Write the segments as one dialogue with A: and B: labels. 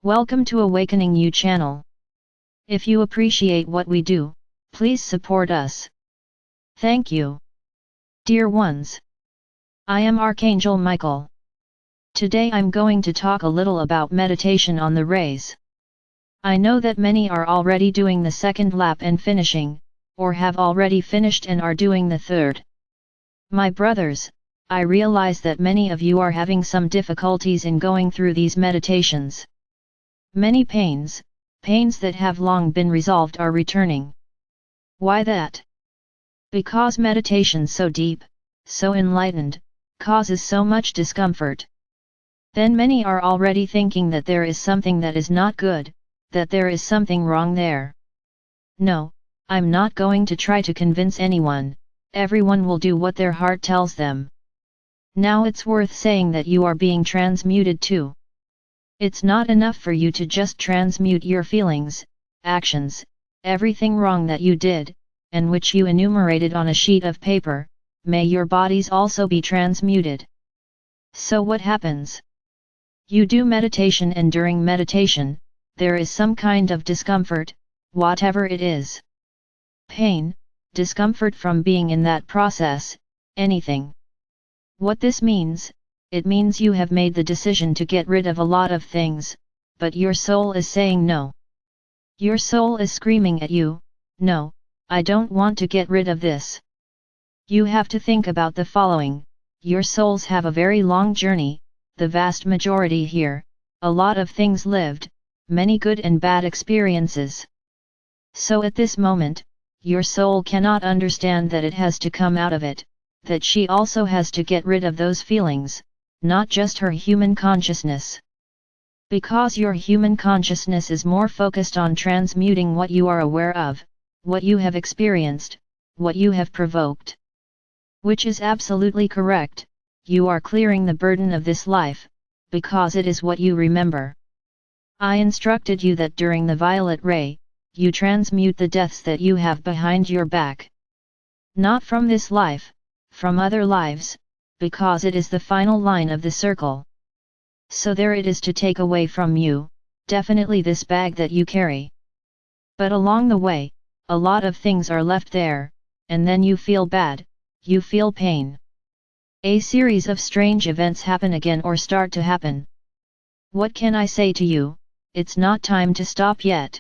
A: Welcome to Awakening You channel. If you appreciate what we do, please support us. Thank you. Dear ones, I am Archangel Michael. Today I'm going to talk a little about meditation on the rays. I know that many are already doing the second lap and finishing, or have already finished and are doing the third. My brothers, I realize that many of you are having some difficulties in going through these meditations. Many pains that have long been resolved are returning. Why that? Because meditation so deep, so enlightened, causes so much discomfort. Then many are already thinking that there is something that is not good, that there is something wrong there. No, I'm not going to try to convince anyone, everyone will do what their heart tells them. Now it's worth saying that you are being transmuted too. It's not enough for you to just transmute your feelings, actions, everything wrong that you did, and which you enumerated on a sheet of paper, may your bodies also be transmuted. So what happens? You do meditation, and during meditation, there is some kind of discomfort, whatever it is. Pain, discomfort from being in that process, anything. What this means? It means you have made the decision to get rid of a lot of things, but your soul is saying no. Your soul is screaming at you, no, I don't want to get rid of this. You have to think about the following: your souls have a very long journey, the vast majority here, a lot of things lived, many good and bad experiences. So at this moment, your soul cannot understand that it has to come out of it, that she also has to get rid of those feelings, not just her human consciousness. Because your human consciousness is more focused on transmuting what you are aware of, what you have experienced, what you have provoked. Which is absolutely correct, you are clearing the burden of this life, because it is what you remember. I instructed you that during the violet ray, you transmute the deaths that you have behind your back. Not from this life, from other lives, because it is the final line of the circle. So there it is to take away from you, definitely this bag that you carry. But along the way, a lot of things are left there, and then you feel bad, you feel pain. A series of strange events happen again or start to happen. What can I say to you? It's not time to stop yet.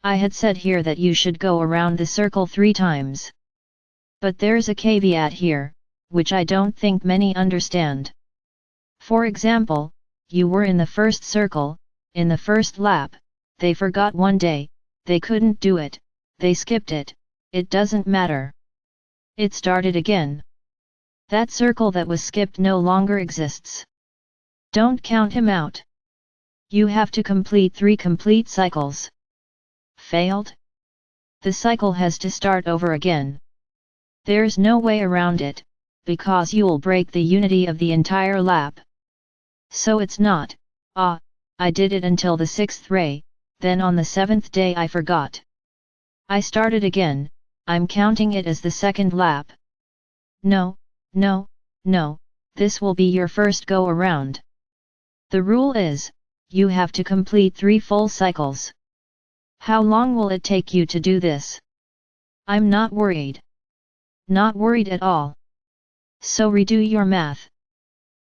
A: I had said here that you should go around the circle 3 times. But there's a caveat here, which I don't think many understand. For example, you were in the first circle, in the first lap, they forgot one day, they couldn't do it, they skipped it, it doesn't matter. It started again. That circle that was skipped no longer exists. Don't count him out. You have to complete 3 complete cycles. Failed? The cycle has to start over again. There's no way around it, because you'll break the unity of the entire lap. So it's not, I did it until the 6th ray, then on the 7th day I forgot. I started again, I'm counting it as the 2nd lap. No, this will be your first go around. The rule is, you have to complete 3 full cycles. How long will it take you to do this? I'm not worried. Not worried at all. So redo your math.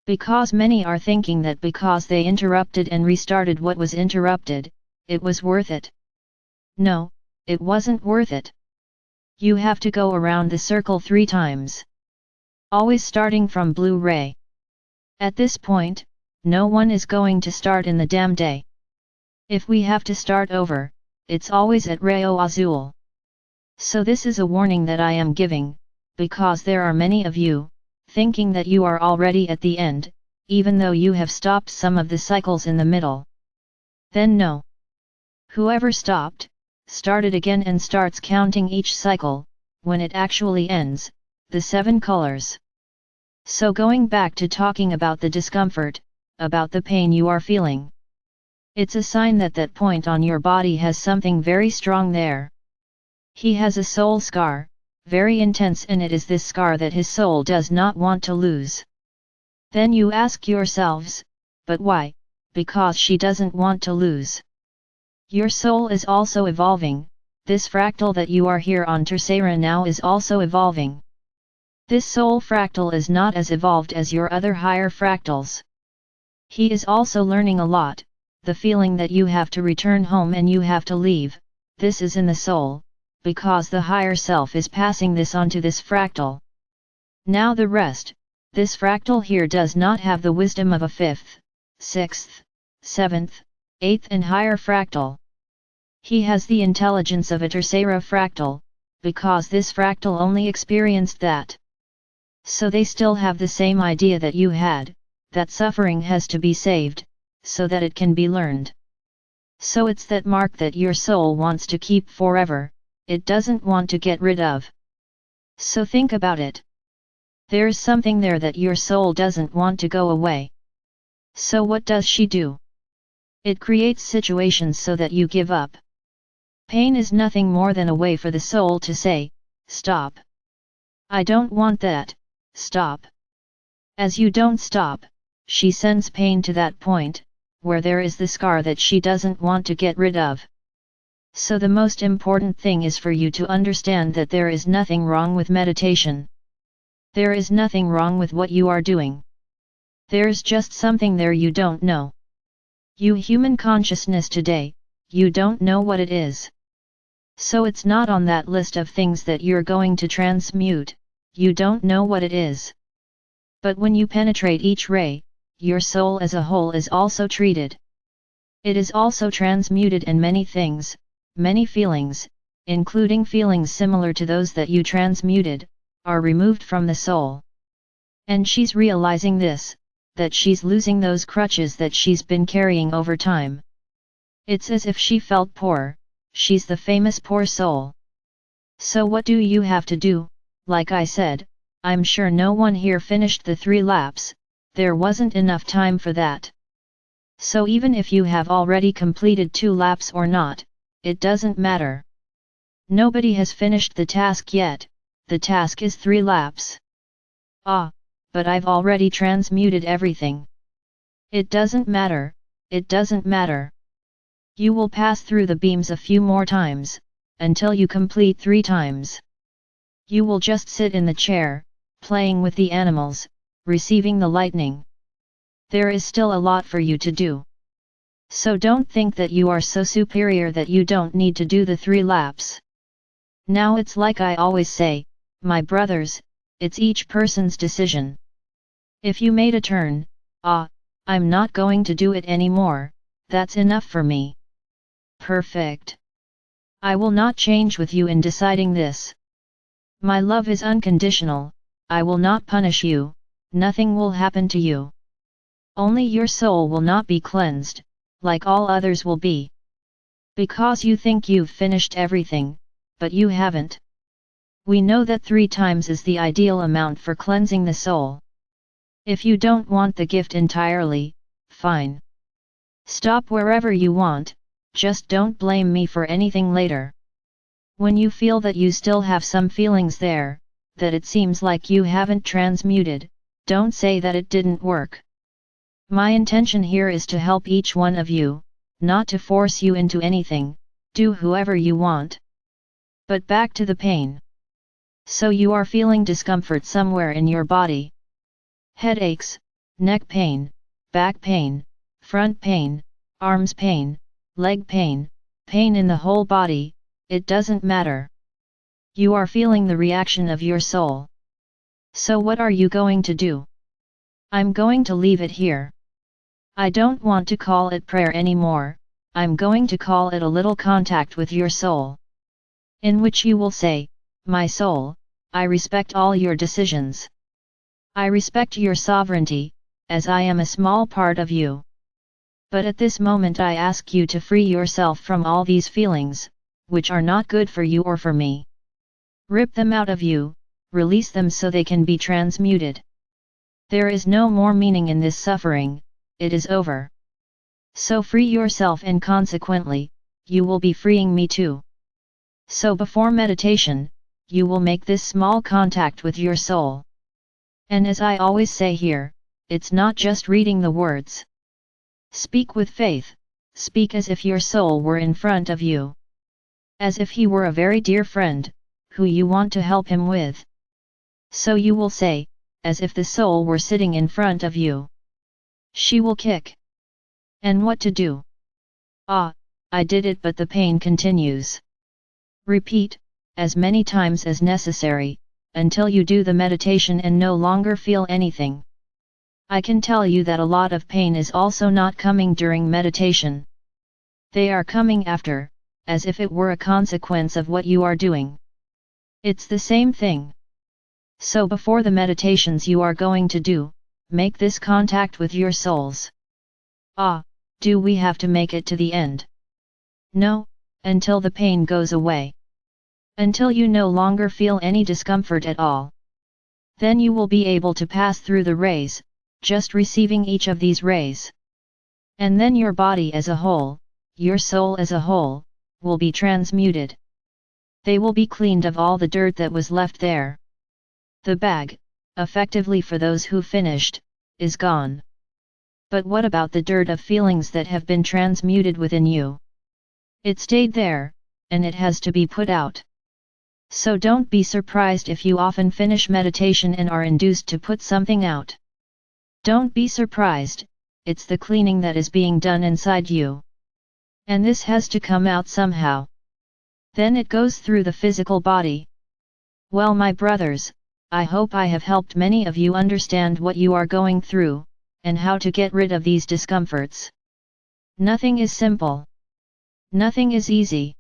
A: Because many are thinking that because they interrupted and restarted what was interrupted, it was worth it. No, it wasn't worth it. You have to go around the circle 3 times. Always starting from blue ray. At this point, no one is going to start in the damn day. If we have to start over, it's always at Rayo Azul. So this is a warning that I am giving, because there are many of you, thinking that you are already at the end, even though you have stopped some of the cycles in the middle. Then no. Whoever stopped, started again and starts counting each cycle, when it actually ends, the 7 colors. So going back to talking about the discomfort, about the pain you are feeling. It's a sign that that point on your body has something very strong there. He has a soul scar, very intense, and it is this scar that his soul does not want to lose. Then you ask yourselves, but why? because she doesn't want to lose. Your soul is also evolving. This fractal that you are here on Tercera now is also evolving. This soul fractal is not as evolved as your other higher fractals. He is also learning a lot. The feeling that you have to return home and you have to leave, this is in the soul, because the higher self is passing this on to this fractal. Now the rest, this fractal here does not have the wisdom of a 5th, 6th, 7th, 8th and higher fractal. He has the intelligence of a Tercera fractal, because this fractal only experienced that. So they still have the same idea that you had, that suffering has to be saved, so that it can be learned. So it's that mark that your soul wants to keep forever, it doesn't want to get rid of. So think about it. There's something there that your soul doesn't want to go away. So what does she do? It creates situations so that you give up. Pain is nothing more than a way for the soul to say, stop. I don't want that, stop. As you don't stop, she sends pain to that point, where there is the scar that she doesn't want to get rid of. So the most important thing is for you to understand that there is nothing wrong with meditation. There is nothing wrong with what you are doing. There's just something there you don't know. You human consciousness today, you don't know what it is. So it's not on that list of things that you're going to transmute, you don't know what it is. But when you penetrate each ray, your soul as a whole is also treated. It is also transmuted and many things, many feelings, including feelings similar to those that you transmuted, are removed from the soul. And she's realizing this, that she's losing those crutches that she's been carrying over time. It's as if she felt poor, she's the famous poor soul. So what do you have to do? Like I said, I'm sure no one here finished the 3 laps, there wasn't enough time for that. So even if you have already completed 2 laps or not, it doesn't matter. Nobody has finished the task yet, the task is 3 laps. Ah, but I've already transmuted everything. It doesn't matter, it doesn't matter. You will pass through the beams a few more times, until you complete 3 times. You will just sit in the chair, playing with the animals, receiving the lightning. There is still a lot for you to do. So don't think that you are so superior that you don't need to do the 3 laps. Now it's like I always say, my brothers, it's each person's decision. If you made a turn, I'm not going to do it anymore, that's enough for me. Perfect. I will not change with you in deciding this. My love is unconditional, I will not punish you, nothing will happen to you. Only your soul will not be cleansed, like all others will be. Because you think you've finished everything, but you haven't. We know that 3 times is the ideal amount for cleansing the soul. If you don't want the gift entirely, fine. Stop wherever you want, just don't blame me for anything later. When you feel that you still have some feelings there, that it seems like you haven't transmuted, don't say that it didn't work. My intention here is to help each one of you, not to force you into anything, do whoever you want. But back to the pain. So you are feeling discomfort somewhere in your body. Headaches, neck pain, back pain, front pain, arms pain, leg pain, pain in the whole body, it doesn't matter. You are feeling the reaction of your soul. So what are you going to do? I'm going to leave it here. I don't want to call it prayer anymore, I'm going to call it a little contact with your soul. In which you will say, my soul, I respect all your decisions. I respect your sovereignty, as I am a small part of you. But at this moment I ask you to free yourself from all these feelings, which are not good for you or for me. Rip them out of you, release them so they can be transmuted. There is no more meaning in this suffering, it is over. So free yourself and consequently, you will be freeing me too. So before meditation, you will make this small contact with your soul. And as I always say here, it's not just reading the words. Speak with faith, speak as if your soul were in front of you. As if he were a very dear friend, who you want to help him with. So you will say, as if the soul were sitting in front of you. She will kick. And what to do? Ah, I did it, but the pain continues. Repeat, as many times as necessary, until you do the meditation and no longer feel anything. I can tell you that a lot of pain is also not coming during meditation. They are coming after, as if it were a consequence of what you are doing. It's the same thing. So before the meditations you are going to do, make this contact with your souls. Ah, do we have to make it to the end? No, until the pain goes away. Until you no longer feel any discomfort at all. Then you will be able to pass through the rays, just receiving each of these rays. And then your body as a whole, your soul as a whole, will be transmuted. They will be cleaned of all the dirt that was left there. The bag, effectively for those who finished, is gone. But what about the dirt of feelings that have been transmuted within you? It stayed there, and it has to be put out. So don't be surprised if you often finish meditation and are induced to put something out. Don't be surprised, it's the cleaning that is being done inside you. And this has to come out somehow. Then it goes through the physical body. Well, my brothers, I hope I have helped many of you understand what you are going through, and how to get rid of these discomforts. Nothing is simple. Nothing is easy.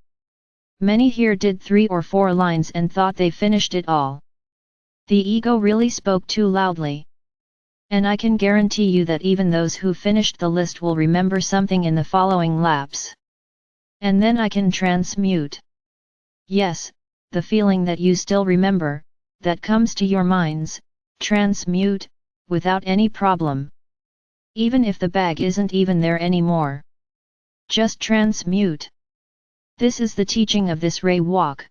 A: Many here did 3 or 4 lines and thought they finished it all. The ego really spoke too loudly. And I can guarantee you that even those who finished the list will remember something in the following laps. And then I can transmute. Yes, the feeling that you still remember, that comes to your minds, transmute, without any problem. Even if the bag isn't even there anymore. Just transmute. This is the teaching of this ray walk.